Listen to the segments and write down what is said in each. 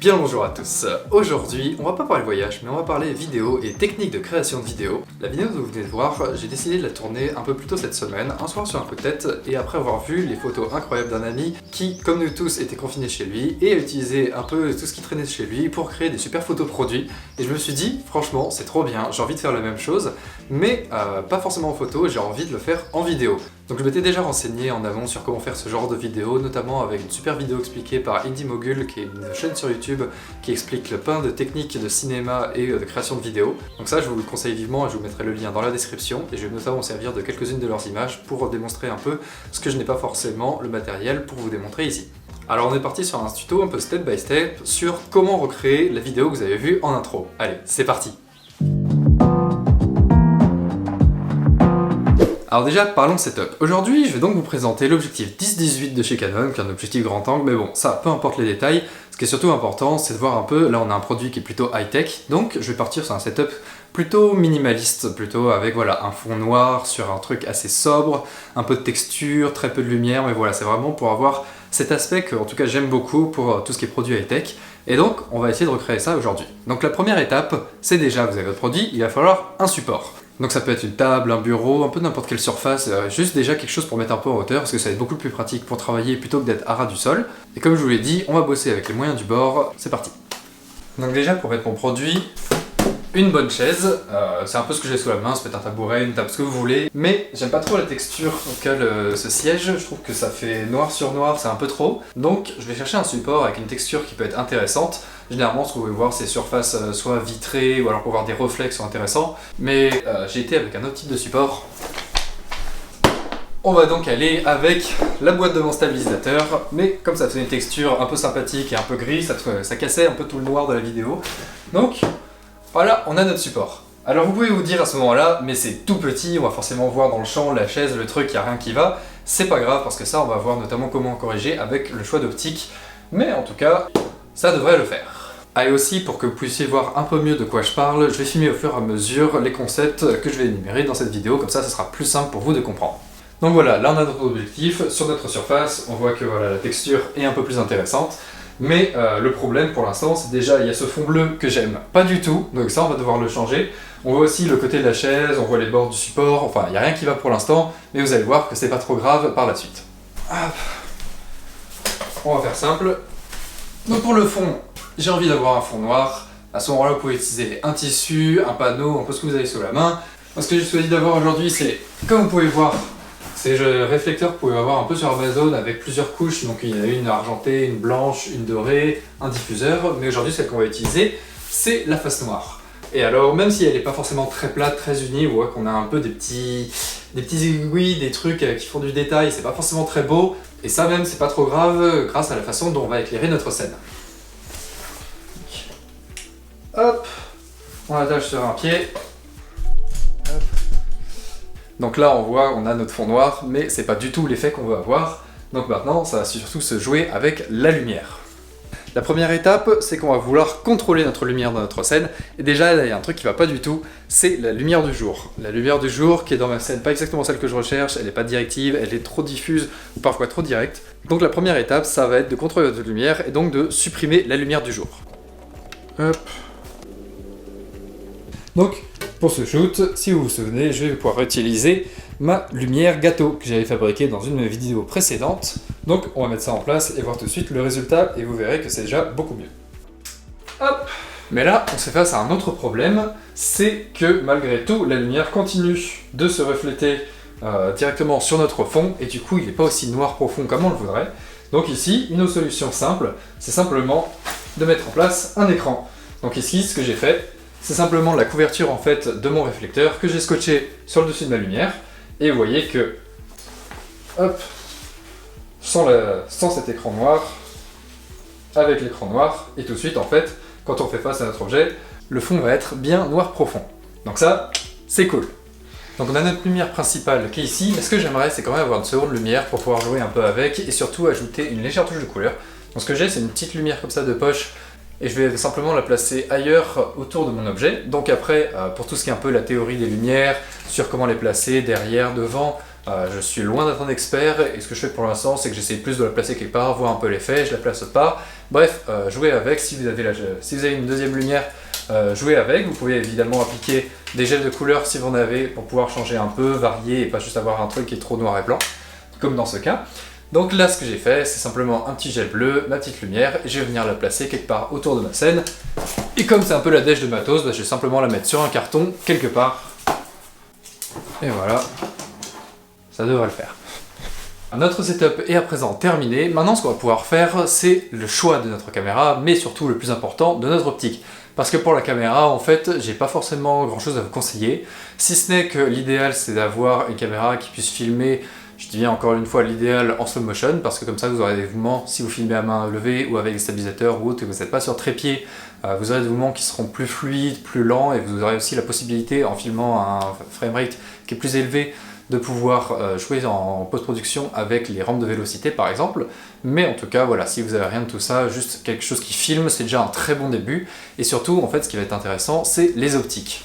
Bien bonjour à tous. Aujourd'hui, on va pas parler voyage, mais on va parler vidéo et techniques de création de vidéos. La vidéo que vous venez de voir, j'ai décidé de la tourner un peu plus tôt cette semaine, un soir sur un coup de tête, et après avoir vu les photos incroyables d'un ami qui, comme nous tous, était confiné chez lui et a utilisé un peu tout ce qui traînait chez lui pour créer des super photos produits. Et je me suis dit, franchement, c'est trop bien, j'ai envie de faire la même chose, mais pas forcément en photo, j'ai envie de le faire en vidéo. Donc je m'étais déjà renseigné en amont sur comment faire ce genre de vidéo, notamment avec une super vidéo expliquée par Indie Mogul, qui est une chaîne sur YouTube qui explique plein de techniques de cinéma et de création de vidéos. Donc ça, je vous le conseille vivement et je vous mettrai le lien dans la description. Et je vais notamment me servir de quelques-unes de leurs images pour démontrer un peu ce que je n'ai pas forcément le matériel pour vous démontrer ici. Alors on est parti sur un tuto un peu step by step sur comment recréer la vidéo que vous avez vue en intro. Allez, c'est parti! Alors déjà, parlons setup. Aujourd'hui, je vais donc vous présenter l'objectif 10-18 de chez Canon, qui est un objectif grand angle, mais bon, ça, peu importe les détails. Ce qui est surtout important, c'est de voir un peu, là on a un produit qui est plutôt high-tech, donc je vais partir sur un setup plutôt minimaliste, plutôt avec voilà un fond noir sur un truc assez sobre, un peu de texture, très peu de lumière, mais voilà, c'est vraiment pour avoir cet aspect que, en tout cas, j'aime beaucoup pour tout ce qui est produit high-tech. Et donc, on va essayer de recréer ça aujourd'hui. Donc la première étape, c'est déjà, vous avez votre produit, il va falloir un support. Donc ça peut être une table, un bureau, un peu n'importe quelle surface, juste déjà quelque chose pour mettre un peu en hauteur, parce que ça va être beaucoup plus pratique pour travailler plutôt que d'être à ras du sol. Et comme je vous l'ai dit, on va bosser avec les moyens du bord, c'est parti. Donc déjà, pour mettre mon produit, une bonne chaise, c'est un peu ce que j'ai sous la main, ça peut être un tabouret, une table, ce que vous voulez, mais j'aime pas trop la texture auquel ce siège, je trouve que ça fait noir sur noir, c'est un peu trop, donc je vais chercher un support avec une texture qui peut être intéressante. Généralement, ce que vous pouvez voir, c'est surfaces soit vitrées, ou alors pour voir des reflets qui sont intéressants, mais j'ai été avec un autre type de support. On va donc aller avec la boîte de mon stabilisateur, mais comme ça fait une texture un peu sympathique et un peu gris, ça cassait un peu tout le noir de la vidéo. Donc, voilà, on a notre support. Alors vous pouvez vous dire à ce moment-là, mais c'est tout petit, on va forcément voir dans le champ, la chaise, le truc, il n'y a rien qui va. C'est pas grave, parce que ça, on va voir notamment comment corriger avec le choix d'optique. Mais en tout cas, ça devrait le faire. Ah, et aussi, pour que vous puissiez voir un peu mieux de quoi je parle, je vais filmer au fur et à mesure les concepts que je vais énumérer dans cette vidéo, comme ça sera plus simple pour vous de comprendre. Donc voilà, là on a notre objectif, sur notre surface, on voit que voilà, la texture est un peu plus intéressante, mais le problème pour l'instant, c'est déjà, il y a ce fond bleu que j'aime pas du tout, donc ça on va devoir le changer. On voit aussi le côté de la chaise, on voit les bords du support, enfin il n'y a rien qui va pour l'instant, mais vous allez voir que c'est pas trop grave par la suite. Hop. On va faire simple. Donc pour le fond, j'ai envie d'avoir un fond noir. À ce moment-là, vous pouvez utiliser un tissu, un panneau, un peu ce que vous avez sous la main. Moi, ce que j'ai choisi d'avoir aujourd'hui, c'est, comme vous pouvez voir, ces réflecteurs que vous pouvez avoir un peu sur Amazon avec plusieurs couches. Donc il y en a une argentée, une blanche, une dorée, un diffuseur. Mais aujourd'hui, celle qu'on va utiliser, c'est la face noire. Et alors, même si elle n'est pas forcément très plate, très unie, on voit qu'on a un peu des petits aiguilles, des trucs qui font du détail, c'est pas forcément très beau. Et ça même, c'est pas trop grave, grâce à la façon dont on va éclairer notre scène. Hop, on attache sur un pied. Hop. Donc là, on voit, on a notre fond noir, mais c'est pas du tout l'effet qu'on veut avoir. Donc maintenant, ça va surtout se jouer avec la lumière. La première étape, c'est qu'on va vouloir contrôler notre lumière dans notre scène. Et déjà, là, il y a un truc qui va pas du tout, c'est la lumière du jour. La lumière du jour qui est dans ma scène, pas exactement celle que je recherche, elle n'est pas directive, elle est trop diffuse ou parfois trop directe. Donc la première étape, ça va être de contrôler votre lumière et donc de supprimer la lumière du jour. Hop. Donc, pour ce shoot, si vous vous souvenez, je vais pouvoir utiliser ma lumière gâteau que j'avais fabriquée dans une de mes vidéos précédentes. Donc, on va mettre ça en place et voir tout de suite le résultat et vous verrez que c'est déjà beaucoup mieux. Hop! Mais là, on se fait face à un autre problème, c'est que malgré tout, la lumière continue de se refléter directement sur notre fond et du coup, il n'est pas aussi noir profond comme on le voudrait. Donc ici, une autre solution simple, c'est simplement de mettre en place un écran. Donc ici, ce que j'ai fait, c'est simplement la couverture en fait de mon réflecteur que j'ai scotché sur le dessus de ma lumière. Et vous voyez que, hop, sans cet écran noir, avec l'écran noir, et tout de suite en fait, quand on fait face à notre objet, le fond va être bien noir profond. Donc ça, c'est cool. Donc on a notre lumière principale qui est ici, mais ce que j'aimerais c'est quand même avoir une seconde lumière pour pouvoir jouer un peu avec, et surtout ajouter une légère touche de couleur. Donc ce que j'ai, c'est une petite lumière comme ça de poche, et je vais simplement la placer ailleurs autour de mon objet. Donc après, pour tout ce qui est un peu la théorie des lumières, sur comment les placer, derrière, devant, je suis loin d'être un expert, et ce que je fais pour l'instant, c'est que j'essaie plus de la placer quelque part, voir un peu l'effet, je la place pas, Bref, jouez avec, si vous avez une deuxième lumière, jouez avec. Vous pouvez évidemment appliquer des gels de couleur si vous en avez pour pouvoir changer un peu, varier et pas juste avoir un truc qui est trop noir et blanc, comme dans ce cas. Donc là, ce que j'ai fait, c'est simplement un petit gel bleu, ma petite lumière, et je vais venir la placer quelque part autour de ma scène. Et comme c'est un peu la dèche de matos, je vais simplement la mettre sur un carton, quelque part. Et voilà, ça devrait le faire. Notre setup est à présent terminé. Maintenant, ce qu'on va pouvoir faire, c'est le choix de notre caméra, mais surtout le plus important, de notre optique. Parce que pour la caméra, en fait, j'ai pas forcément grand chose à vous conseiller, si ce n'est que l'idéal, c'est d'avoir une caméra qui puisse filmer. Je dis bien encore une fois l'idéal en slow motion, parce que comme ça vous aurez des mouvements, si vous filmez à main levée ou avec des stabilisateurs ou autre, et que vous n'êtes pas sur trépied, vous aurez des mouvements qui seront plus fluides, plus lents, et vous aurez aussi la possibilité, en filmant à un framerate qui est plus élevé, de pouvoir jouer en post-production avec les rampes de vélocité par exemple. Mais en tout cas, voilà, si vous avez rien de tout ça, juste quelque chose qui filme, c'est déjà un très bon début. Et surtout, en fait, ce qui va être intéressant, c'est les optiques.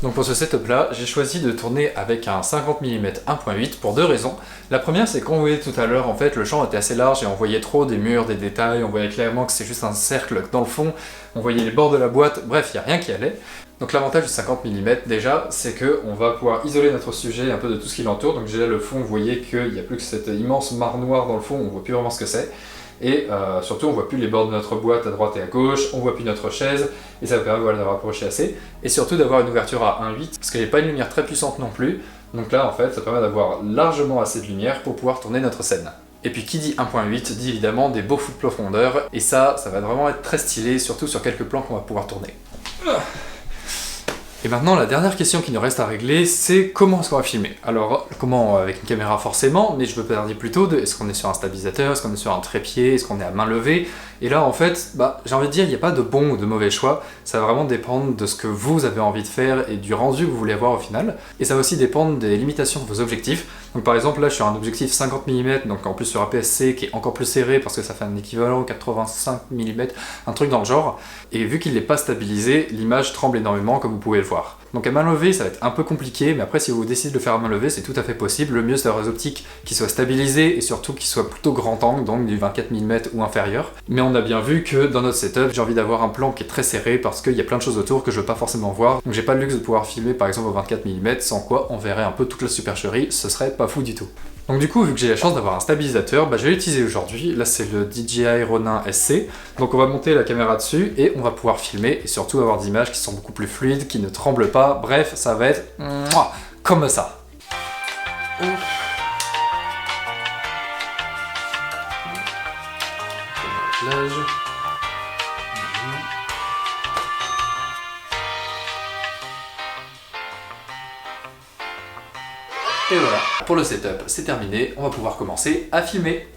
Donc pour ce setup là, j'ai choisi de tourner avec un 50 mm 1.8 pour deux raisons. La première, c'est qu'on voyait tout à l'heure, en fait, le champ était assez large et on voyait trop des murs, des détails, on voyait clairement que c'est juste un cercle dans le fond, on voyait les bords de la boîte, bref, il n'y a rien qui allait. Donc l'avantage du 50 mm déjà, c'est qu'on va pouvoir isoler notre sujet un peu de tout ce qui l'entoure. Donc déjà le fond, vous voyez qu'il n'y a plus que cette immense mare noire dans le fond, on ne voit plus vraiment ce que c'est. Et surtout on voit plus les bords de notre boîte à droite et à gauche, on voit plus notre chaise, et ça vous permet voilà, de rapprocher assez, et surtout d'avoir une ouverture à 1.8, parce qu'il n'y a pas une lumière très puissante non plus, donc là en fait ça permet d'avoir largement assez de lumière pour pouvoir tourner notre scène. Et puis qui dit 1.8 dit évidemment des beaux fous de profondeur, et ça va vraiment être très stylé, surtout sur quelques plans qu'on va pouvoir tourner. Et maintenant, la dernière question qui nous reste à régler, c'est comment est-ce qu'on va filmer? Alors, comment avec une caméra forcément, mais je veux parler plutôt de est-ce qu'on est sur un stabilisateur, est-ce qu'on est sur un trépied, est-ce qu'on est à main levée? Et là, en fait, j'ai envie de dire, il n'y a pas de bon ou de mauvais choix, ça va vraiment dépendre de ce que vous avez envie de faire et du rendu que vous voulez avoir au final. Et ça va aussi dépendre des limitations de vos objectifs. Donc par exemple, là, je suis sur un objectif 50 mm, donc en plus sur APS-C qui est encore plus serré parce que ça fait un équivalent 85 mm, un truc dans le genre. Et vu qu'il n'est pas stabilisé, l'image tremble énormément comme vous pouvez le voir. Donc à main levée, ça va être un peu compliqué, mais après si vous décidez de le faire à main levée, c'est tout à fait possible. Le mieux c'est d'avoir des optiques qui soient stabilisées et surtout qui soient plutôt grand angle, donc du 24 mm ou inférieur. Mais on a bien vu que dans notre setup, j'ai envie d'avoir un plan qui est très serré parce qu'il y a plein de choses autour que je veux pas forcément voir. Donc j'ai pas le luxe de pouvoir filmer par exemple au 24 mm, sans quoi on verrait un peu toute la supercherie, ce serait pas fou du tout. Donc du coup, vu que j'ai la chance d'avoir un stabilisateur, je vais l'utiliser aujourd'hui. Là c'est le DJI Ronin SC. Donc on va monter la caméra dessus et on va pouvoir filmer et surtout avoir des images qui sont beaucoup plus fluides, qui ne tremblent pas. Bref, ça va être comme ça. Et voilà, pour le setup, c'est terminé, on va pouvoir commencer à filmer.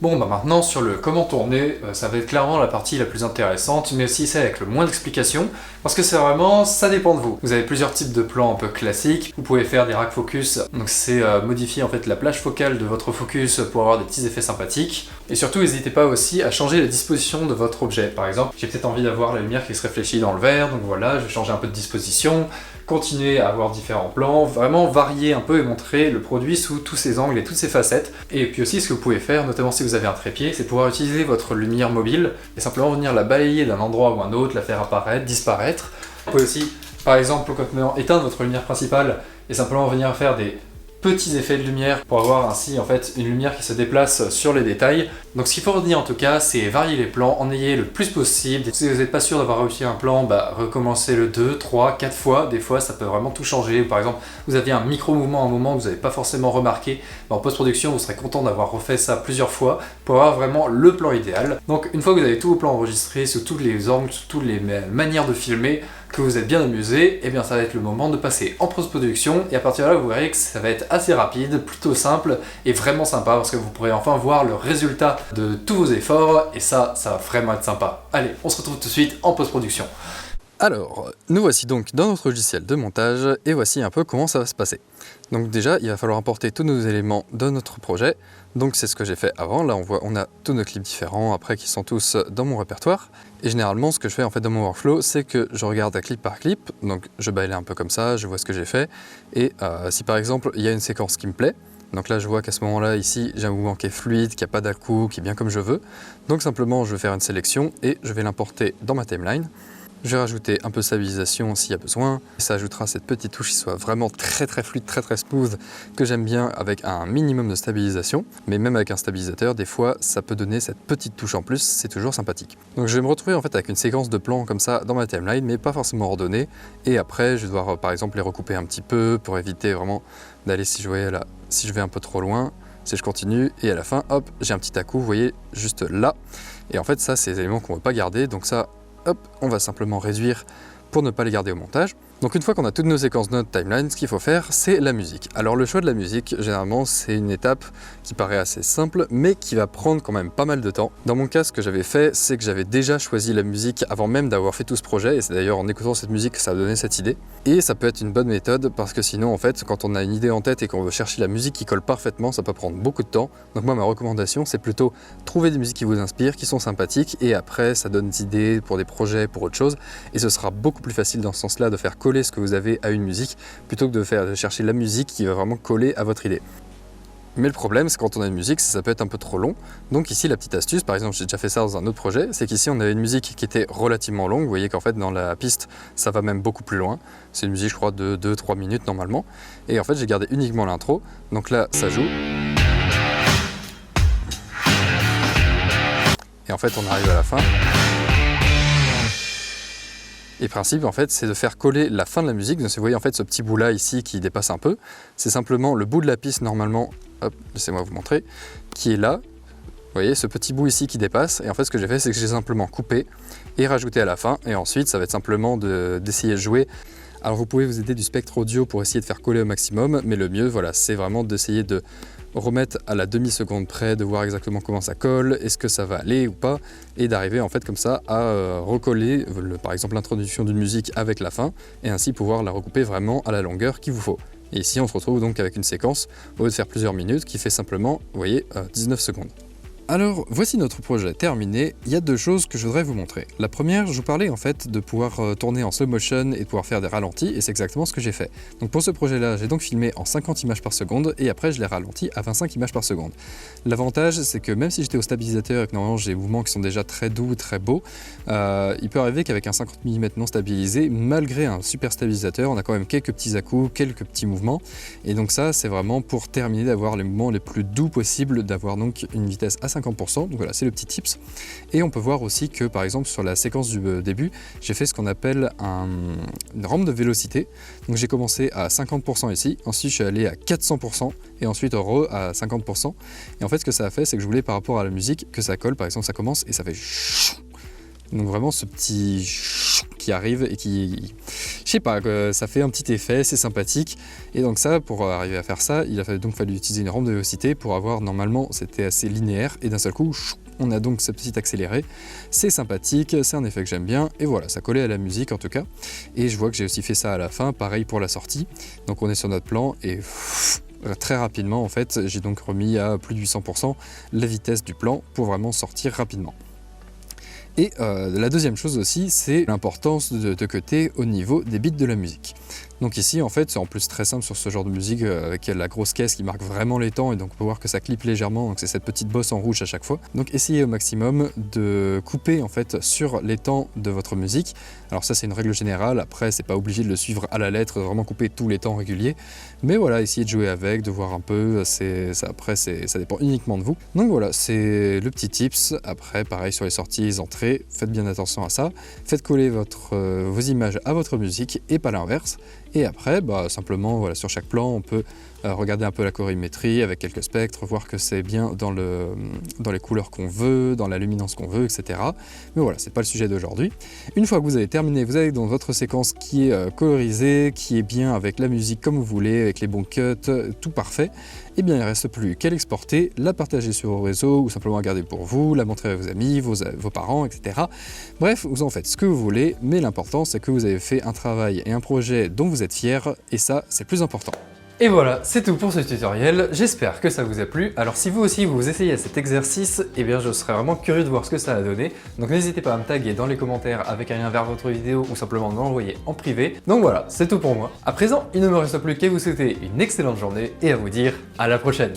Bon maintenant sur le comment tourner, ça va être clairement la partie la plus intéressante, mais aussi celle avec le moins d'explications, parce que c'est vraiment, ça dépend de vous. Vous avez plusieurs types de plans un peu classiques, vous pouvez faire des rack focus, donc c'est modifier en fait la plage focale de votre focus pour avoir des petits effets sympathiques. Et surtout n'hésitez pas aussi à changer la disposition de votre objet. Par exemple, j'ai peut-être envie d'avoir la lumière qui se réfléchit dans le verre, donc voilà, je vais changer un peu de disposition, continuer à avoir différents plans, vraiment varier un peu et montrer le produit sous tous ses angles et toutes ses facettes. Et puis aussi ce que vous pouvez faire, notamment si vous avez un trépied, c'est pouvoir utiliser votre lumière mobile et simplement venir la balayer d'un endroit ou un autre, la faire apparaître, disparaître. Vous pouvez aussi, par exemple, quand éteindre votre lumière principale et simplement venir faire des petits effets de lumière pour avoir ainsi en fait une lumière qui se déplace sur les détails. Donc ce qu'il faut retenir en tout cas, c'est varier les plans, en ayez le plus possible. Si vous n'êtes pas sûr d'avoir réussi un plan, recommencez le 2, 3, 4 fois. Des fois ça peut vraiment tout changer. Par exemple, vous aviez un micro-mouvement à un moment que vous n'avez pas forcément remarqué. En post-production, vous serez content d'avoir refait ça plusieurs fois pour avoir vraiment le plan idéal. Donc une fois que vous avez tous vos plans enregistrés sous tous les angles, sous toutes les manières de filmer, que vous êtes bien amusé, et bien ça va être le moment de passer en post-production et à partir de là vous verrez que ça va être assez rapide, plutôt simple et vraiment sympa parce que vous pourrez enfin voir le résultat de tous vos efforts et ça va vraiment être sympa. Allez, on se retrouve tout de suite en post-production. Alors, nous voici donc dans notre logiciel de montage et voici un peu comment ça va se passer. Donc déjà, il va falloir importer tous nos éléments de notre projet. Donc c'est ce que j'ai fait avant. Là, on a tous nos clips différents après qui sont tous dans mon répertoire. Et généralement, ce que je fais en fait dans mon workflow, c'est que je regarde à clip par clip. Donc je balaye un peu comme ça, je vois ce que j'ai fait. Et si par exemple, il y a une séquence qui me plaît, Donc là je vois qu'à ce moment-là ici j'ai un mouvement qui est fluide, qui n'a pas d'à-coup, qui est bien comme je veux. Donc simplement je vais faire une sélection et je vais l'importer dans ma timeline. Je vais rajouter un peu de stabilisation s'il y a besoin. Ça ajoutera cette petite touche qui soit vraiment très fluide, très smooth, que j'aime bien avec un minimum de stabilisation. Mais même avec un stabilisateur, des fois, ça peut donner cette petite touche en plus, c'est toujours sympathique. Donc je vais me retrouver en fait avec une séquence de plans comme ça dans ma timeline, mais pas forcément ordonnée. Et après, je vais devoir par exemple les recouper un petit peu pour éviter vraiment d'aller, si je voyais là, si je vais un peu trop loin, si je continue, et à la fin, hop, j'ai un petit à-coup, vous voyez, juste là. Et en fait, ça, c'est des éléments qu'on ne veut pas garder, donc ça, hop, on va simplement réduire pour ne pas les garder au montage. Donc une fois qu'on a toutes nos séquences de notre timeline, ce qu'il faut faire, c'est la musique. Alors le choix de la musique, généralement, c'est une étape qui paraît assez simple, mais qui va prendre quand même pas mal de temps. Dans mon cas, ce que j'avais fait, c'est que j'avais déjà choisi la musique avant même d'avoir fait tout ce projet, et c'est d'ailleurs en écoutant cette musique que ça a donné cette idée. Et ça peut être une bonne méthode, parce que sinon, en fait, quand on a une idée en tête et qu'on veut chercher la musique qui colle parfaitement, ça peut prendre beaucoup de temps. Donc moi, ma recommandation, c'est plutôt trouver des musiques qui vous inspirent, qui sont sympathiques, et après, ça donne des idées pour des projets, pour autre chose, et ce sera beaucoup plus facile dans ce sens-là de faire coller ce que vous avez à une musique plutôt que de chercher la musique qui va vraiment coller à votre idée. Mais le problème, c'est quand on a une musique, ça peut être un peu trop long. Donc ici, la petite astuce, par exemple, j'ai déjà fait ça dans un autre projet, c'est qu'ici, on avait une musique qui était relativement longue. Vous voyez qu'en fait, dans la piste, ça va même beaucoup plus loin. C'est une musique, je crois, de 2-3 minutes normalement. Et en fait, j'ai gardé uniquement l'intro. Donc là, ça joue. Et en fait, on arrive à la fin. Et le principe, en fait, c'est de faire coller la fin de la musique. Donc, vous voyez, en fait, ce petit bout-là, ici, qui dépasse un peu, c'est simplement le bout de la piste, normalement, hop, laissez-moi vous montrer, qui est là. Vous voyez, ce petit bout ici qui dépasse. Et en fait, ce que j'ai fait, c'est que j'ai simplement coupé et rajouté à la fin. Et ensuite, ça va être simplement d'essayer de jouer. Alors, vous pouvez vous aider du spectre audio pour essayer de faire coller au maximum. Mais le mieux, voilà, c'est vraiment d'essayer de remettre à la demi-seconde près, de voir exactement comment ça colle, est-ce que ça va aller ou pas, et d'arriver en fait comme ça à recoller par exemple l'introduction d'une musique avec la fin, et ainsi pouvoir la recouper vraiment à la longueur qu'il vous faut. Et ici on se retrouve donc avec une séquence, au lieu de faire plusieurs minutes, qui fait simplement, vous voyez, 19 secondes. Alors, voici notre projet terminé. Il y a deux choses que je voudrais vous montrer. La première, je vous parlais en fait de pouvoir tourner en slow motion et de pouvoir faire des ralentis, et c'est exactement ce que j'ai fait. Donc pour ce projet-là, j'ai donc filmé en 50 images par seconde, et après je l'ai ralenti à 25 images par seconde. L'avantage, c'est que même si j'étais au stabilisateur et que normalement j'ai des mouvements qui sont déjà très doux, très beaux, il peut arriver qu'avec un 50 mm non stabilisé, malgré un super stabilisateur, on a quand même quelques petits à-coups, quelques petits mouvements, et donc ça, c'est vraiment pour terminer d'avoir les mouvements les plus doux possibles, d'avoir donc une vitesse à 50%, donc voilà, c'est le petit tips. Et on peut voir aussi que par exemple sur la séquence du début, j'ai fait ce qu'on appelle une rampe de vélocité. Donc j'ai commencé à 50% ici, ensuite je suis allé à 400% et ensuite à 50%. Et en fait ce que ça a fait, c'est que je voulais par rapport à la musique que ça colle, par exemple ça commence et ça fait donc vraiment ce petit qui arrive et qui, je sais pas, ça fait un petit effet, c'est sympathique. Et donc ça, pour arriver à faire ça, il a donc fallu utiliser une rampe de vélocité pour avoir, normalement, c'était assez linéaire. Et d'un seul coup, on a donc ce petit accéléré. C'est sympathique, c'est un effet que j'aime bien. Et voilà, ça collait à la musique en tout cas. Et je vois que j'ai aussi fait ça à la fin, pareil pour la sortie. Donc on est sur notre plan et très rapidement, en fait, j'ai donc remis à plus de 800% la vitesse du plan pour vraiment sortir rapidement. Et la deuxième chose aussi, c'est l'importance de cutter au niveau des bits de la musique. Donc ici, en fait, c'est en plus très simple sur ce genre de musique avec la grosse caisse qui marque vraiment les temps et donc on peut voir que ça clip légèrement, donc c'est cette petite bosse en rouge à chaque fois. Donc essayez au maximum de couper en fait sur les temps de votre musique. Alors ça c'est une règle générale, après c'est pas obligé de le suivre à la lettre, de vraiment couper tous les temps réguliers. Mais voilà, essayez de jouer avec, de voir un peu, après ça dépend uniquement de vous. Donc voilà, c'est le petit tips. Après pareil sur les sorties, les entrées, faites bien attention à ça. Faites coller vos images à votre musique et pas l'inverse. Et après, simplement, voilà, sur chaque plan, on peut regarder un peu la colorimétrie avec quelques spectres, voir que c'est bien dans les couleurs qu'on veut, dans la luminance qu'on veut, etc. Mais voilà, c'est pas le sujet d'aujourd'hui. Une fois que vous avez terminé, vous avez dans votre séquence qui est colorisée, qui est bien avec la musique comme vous voulez, avec les bons cuts, tout parfait. Et bien, il ne reste plus qu'à l'exporter, la partager sur vos réseaux ou simplement la garder pour vous, la montrer à vos amis, vos parents, etc. Bref, vous en faites ce que vous voulez, mais l'important c'est que vous avez fait un travail et un projet dont vous êtes fier, et ça, c'est le plus important. Et voilà, c'est tout pour ce tutoriel, j'espère que ça vous a plu. Alors si vous aussi vous essayez cet exercice, eh bien je serais vraiment curieux de voir ce que ça a donné. Donc n'hésitez pas à me taguer dans les commentaires avec un lien vers votre vidéo ou simplement me l'envoyer en privé. Donc voilà, c'est tout pour moi. À présent, il ne me reste plus qu'à vous souhaiter une excellente journée et à vous dire à la prochaine.